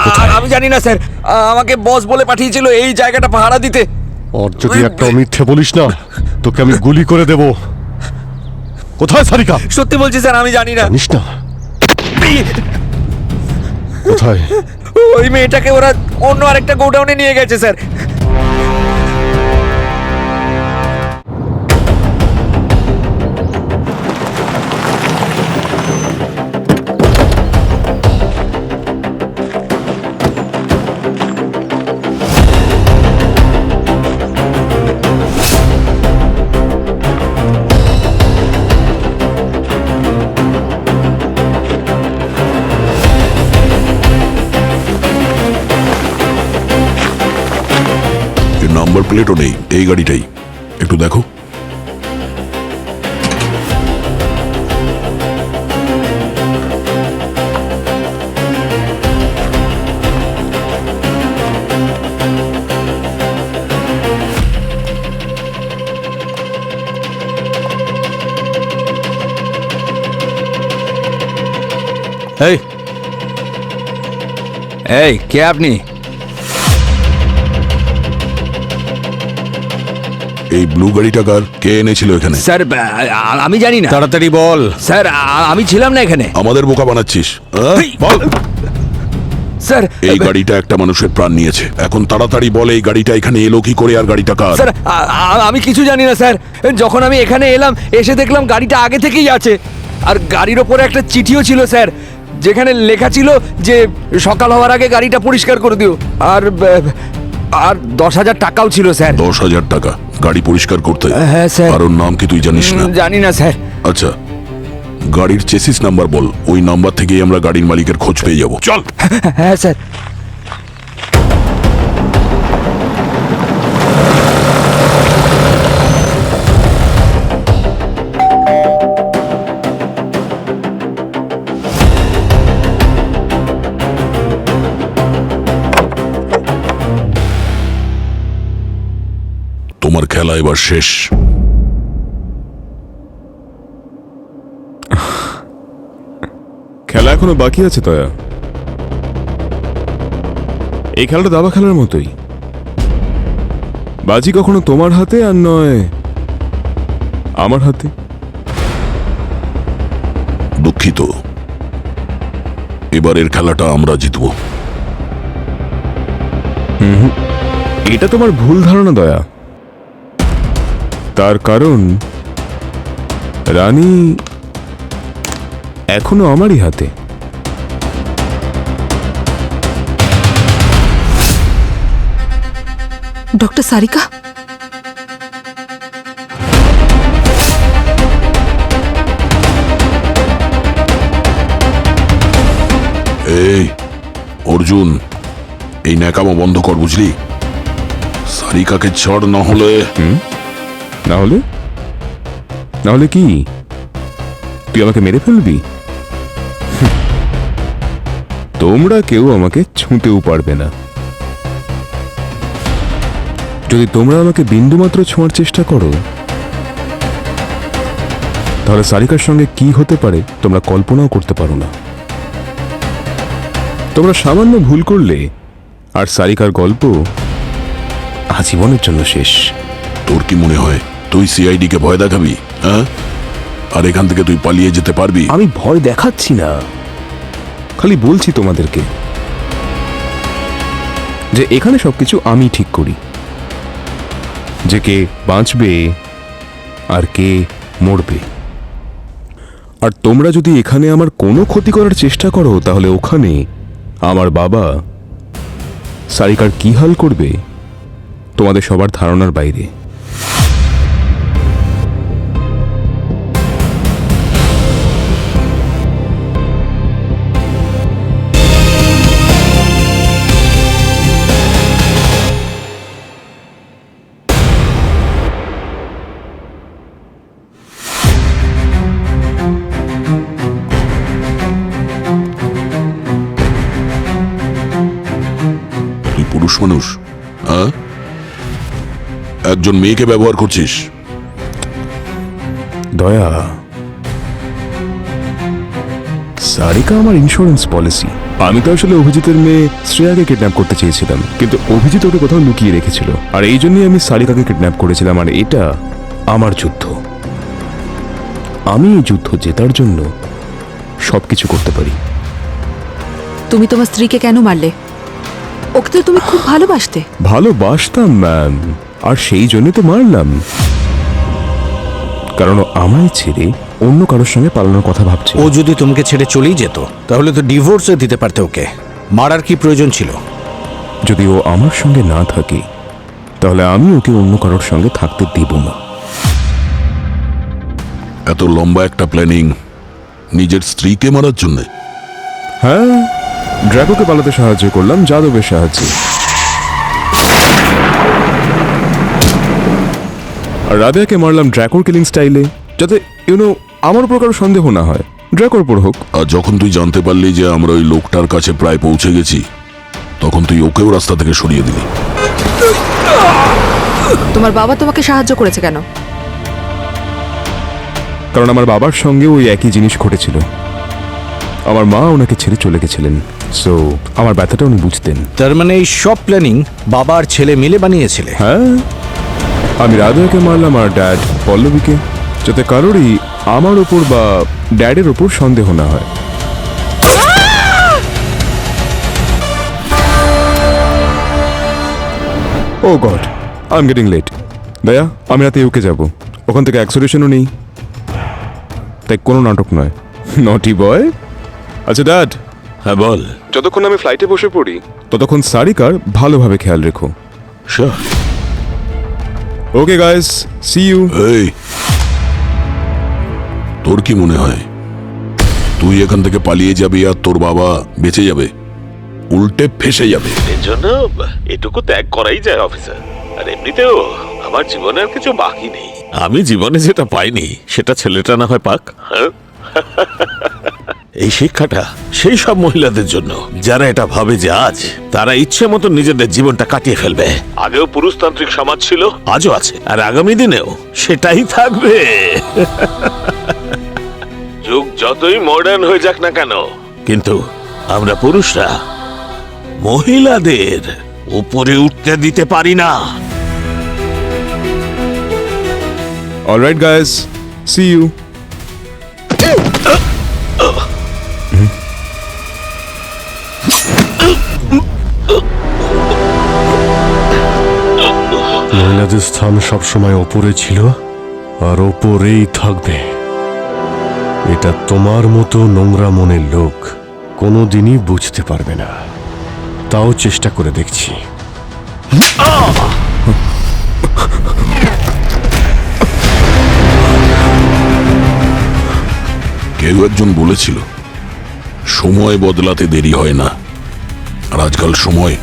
কোথায়? আমি জানি না স্যার, আমাকে বস বলে পাঠিয়েছিল এই জায়গাটা পাহারা দিতে। আর যদি একটা মিথ্যে বলিস না, তোকে আমি গুলি করে দেব। কোথায় সারিকা? সত্যি বলছি স্যার, আমি জানি না। জানিস না? কোথায়? ওই মেয়েটাকে ওরা অন্য আরেকটা গোডাউনে নিয়ে গেছে স্যার। এর নাম্বার প্লেটও নেই, এই গাড়িটাই। একটু দেখো। এই এই কে আপনি? এই ব্লু গাড়িটা কার? কে এনেছিল এখানে? স্যার আমি জানি না। তাড়াতাড়ি বল। স্যার আমি ছিলাম না এখানে। আমাদের বোকা বানাচ্ছিস? বল। স্যার এই গাড়িটা একটা মানুষের প্রাণ নিয়েছে। এখন তাড়াতাড়ি বল, এই গাড়িটা এখানে এলো কি করে, আর গাড়িটা কার? স্যার আমি কিছু জানি না স্যার। যখন আমি এখানে এলাম, এসে দেখলাম গাড়িটা আগে থেকেই আছে, আর গাড়ির ওপরে একটা চিঠিও ছিল স্যার, যেখানে লেখা ছিল যে সকাল হওয়ার আগে গাড়িটা পরিষ্কার করে দিও। আর আর 10,000 টাকাও ছিল স্যার। 10,000 টাকা গাড়ি পরিষ্কার করতে? হ্যাঁ স্যার। আর ওর নাম কি তুই জানিস না? জানি না স্যার। আচ্ছা, গাড়ির চেসিস নাম্বার বল, ওই নাম্বার থেকেই আমরা গাড়ির মালিকের খোঁজ পেয়ে যাব। চল। হ্যাঁ স্যার। তোমার খেলা এবার শেষ। খেলা এখনো বাকি আছে দয়া। এই খেলাটা দাবা খেলার মতোই। বাজি কখনো তোমার হাতে আর নয় আমার হাতে। দুঃখিত, এবারের খেলাটা আমরা জিতব। এটা তোমার ভুল ধারণা দয়া। তার কারণ রানী এখনো আমারই হাতে। ডক্টর সারিকা, এই অর্জুন, এই ন্যাকামো বন্ধ কর, বুঝলি? সারিকাকে ছাড়, না হলে না হলে না হলে কি তুই আমাকে মেরে ফেলবি? তোমরা কেউ আমাকে ছুঁতেও পারবে না। যদি তোমরা আমাকে বিন্দুমাত্র ছোঁয়ার চেষ্টা করো, তাহলে সারিকার সঙ্গে কি হতে পারে তোমরা কল্পনাও করতে পারো না। তোমরা সামান্য ভুল করলে আর সারিকার গল্প আজীবনের জন্য শেষ। তোর কি মনে হয় তুই সিআইডি কে ভয় দেখাবি? হ্যাঁ, আর এখান থেকে তুই পালিয়ে যেতে পারবি? আমি ভয় দেখাচ্ছি না, খালি বলছি তোমাদেরকে যে এখানে সবকিছু আমি ঠিক করি, যে কে বাঁচবে আর কে মরবে। আর তোমরা যদি এখানে আমার কোনো ক্ষতি করার চেষ্টা করো, তাহলে ওখানে আমার বাবা সারিকার কি হাল করবে তোমাদের সবার ধারণার বাইরে। তুই পুরুষ মানুষ, হ্যাঁ? একজন মেয়েকে ব্যবহার করছিস। দয়া, সারিকা আমার ইন্স্যুরেন্স পলিসি। আমি তো আসলে অভিজিতের মেয়ে শ্রেয়াকে কিডন্যাপ করতে চেয়েছিলাম, কিন্তু অভিজিৎ ওকে কোথাও লুকিয়ে রেখেছিল, আর এই জন্যই আমি সারিকাকে কিডন্যাপ করেছিলাম। আর এটা আমার যুদ্ধ। আমি এই যুদ্ধ জেতার জন্য সবকিছু করতে পারি। তুমি তোমার স্ত্রীকে কেন মারলে? ওকে তো তুমি খুব ভালোবাসতে। ভালোবাসতাম ম্যাম, আর সেই জন্য তো মারলাম, কারণ ও আমায় ছেড়ে অন্য কারোর সঙ্গে পালানোর কথা ভাবছে। ও যদি তোমাকে ছেড়ে চলেই যেত তাহলে তো ডিভোর্সে দিতে পারতে ওকে। মারার কি প্রয়োজন ছিল? যদি ও আমার সঙ্গে না থাকে তাহলে আমি ওকে অন্য কারোর সঙ্গে থাকতে দেব না। এত লম্বা একটা প্ল্যানিং নিজের স্ত্রীকে মারার জন্য? হ্যাঁ, ড্রাগোকে পালাতে সাহায্য করলাম যাদবের সাহায্যে, আর রাবেয়াকে মারলাম ড্রাগোর কিলিং স্টাইলে, যাতে আমার উপর কারো সন্দেহ না হয়, ড্রাগোর উপর হোক। আর যখন তুই জানতে পারলি যে আমরা ওই লোকটার কাছে প্রায় পৌঁছে গেছি, তখন তুই ওকেও রাস্তা থেকে সরিয়ে দিলি। তোমার বাবা তোমাকে সাহায্য করেছে কেন? কারণ আমার বাবার সঙ্গে ওই একই জিনিস ঘটেছিল। আমার মা ওনাকে ছেড়ে চলে গেছিলেন, সো আমার ব্যথাটা উনি বুঝতেন। তার মানে এই সব প্ল্যানিং বাবা আর ছেলে মিলে বানিয়েছিলে? হ্যাঁ, আমি রাবেয়াকে মারলাম আর ড্যাড পল্লবীকে, যাতে কারোরই আমার ওপর বা ড্যাডের ওপর সন্দেহ না হয়। Oh God, I am getting late. Daya, আমি রাতে ইউকে যাব, ওখান থেকে অ্যাক্সোলেশনও নেই, তাই কোনো নাটক নয়। নটি বয়। আচ্ছা ড্যাড। হ্যাঁ বল। যতক্ষণ আমি ফ্লাইটে বসে পড়ি ততক্ষণ সারিকার ভালোভাবে খেয়াল রেখো। Sure. Okay guys, see you. এই, তোর কি মনে হয় তুই এখান থেকে পালিয়ে যাবি আর তোর বাবা বেঁচে যাবে? উল্টে ফেসে যাবে। এর জন্য এটুকু ত্যাগ করাই যায় অফিসার। আর এমনিতেও আমার জীবনে আর কিছু বাকি নেই। আমি জীবনে যেটা পাইনি সেটা ছেলেটা না হয় পাক। হ্যাঁ? এই শিক্ষাটা সেই সব মহিলাদের জন্য যারা এটা ভাবে যে আজ তারা ইচ্ছে মতো নিজেদের জীবনটা কাটিয়ে ফেলবে। আগেও পুরুষতান্ত্রিক সমাজ ছিল, আজও আছে, আর আগামী দিনেও সেটাই থাকবে। যুগ যতই মডার্ন হয়ে যাক না কেন, কিন্তু আমরা পুরুষরা মহিলাদের উপরে উঠতে দিতে পারি না। Alright guys, see you. মহিলাদের স্থান সবসময় ওপরে ছিল আর ওপরেই থাকবে। এটা তোমার মতো নোংরা মনের লোক কোনোদিনই বুঝতে পারবে না, তাও চেষ্টা করে দেখছি। কেউ একজন বলেছিল সময় বদলাতে দেরি হয় না, আর আজকাল সময়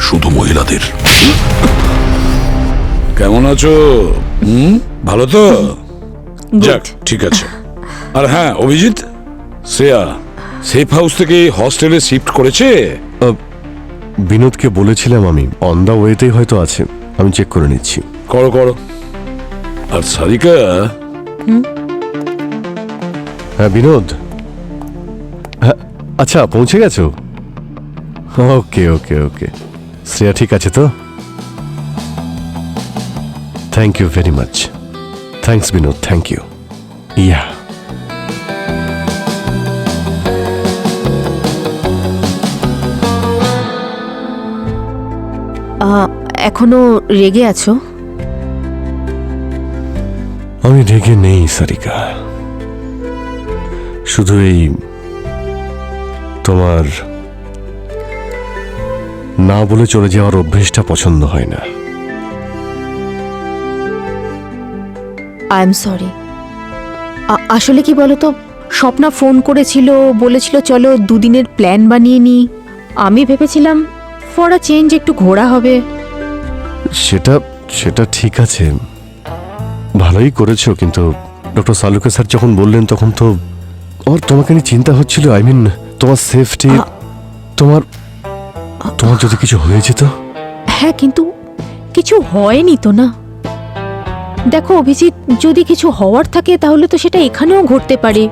শুধু মহিলাদের। কেমন আছো? ভালো তো? যাক, ঠিক আছে। আর হ্যাঁ, অভিজিৎ, শ্রেয়া সেফ হাউস থেকে হস্টেলে শিফট করেছে? বিনোদকে বলেছিলাম আমি, অন দা ওয়েতেই হয়তো আছে, আমি চেক করে নিচ্ছি। করো করো। আর সারিকা? হ্যাঁ বিনোদ, হ্যাঁ আচ্ছা পৌঁছে গেছো? ওকে ওকে ওকে, শ্রেয়া ঠিক আছে তো? Thank you very much. Thanks Binod, thank you. Yeah, এখনো রেগে আছো? আমি রেগে নেই সারিকা, শুধু এই তোমার না বলে চলে যাওয়ার অভ্যেসটা পছন্দ হয় না। I am sorry. আসলে কি বলতো, স্বপ্না ফোন করেছিল, বলেছিল চলো দুদিনের প্ল্যান বানিয়ে নি। আমি ভেবেছিলাম ফর আ চেঞ্জ একটু ঘোরা হবে। সেটা সেটা ঠিক আছে, ভালোই করেছো, কিন্তু ডক্টর সালুকে স্যার যখন বললেন তখন তো আমার তোমাকে নিয়ে চিন্তা হচ্ছিল। আই মিন তোমার সেফটি, তোমার তোমার যদি কিছু হয়ে যেত। হ্যাঁ, কিন্তু কিছু হয়নি তো না। দেখো অভিজিৎ, যদি কিছু হওয়ার থাকে তাহলে তো সেটা এখানেও ঘটতে পারে।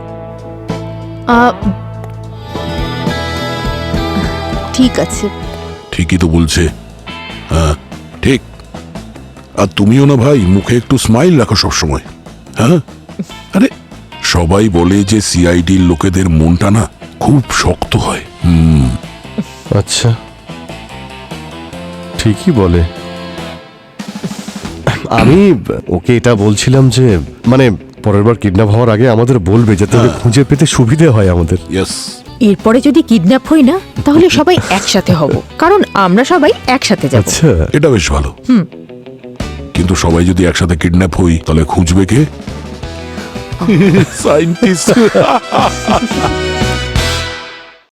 ঠিক আছে। ঠিকই তো বলছে। হ্যাঁ ঠিক। আর তুমিও না ভাই মুখে একটু স্মাইল রাখো সবসময়। হ্যাঁ আরে সবাই বলে যে সিআইডির লোকেদের মনটা না খুব শক্ত হয়। আচ্ছা, ঠিকই বলে। আমি ওকে এটা বলছিলাম যে মানে পরের বার কিডন্যাপ হওয়ার আগে আমাদের বলবে, যাতে ওকে খুঁজে পেতে সুবিধে হয় আমাদের। ইয়েস। এরপরে যদি কিডন্যাপ হই না, তাহলে সবাই একসাথে হব, কারণ আমরা সবাই একসাথে যাব। আচ্ছা, এটা বেশ ভালো। কিন্তু সবাই যদি একসাথে কিডন্যাপ হই তাহলে খুঁজবে কে? সায়েন্টিস্ট।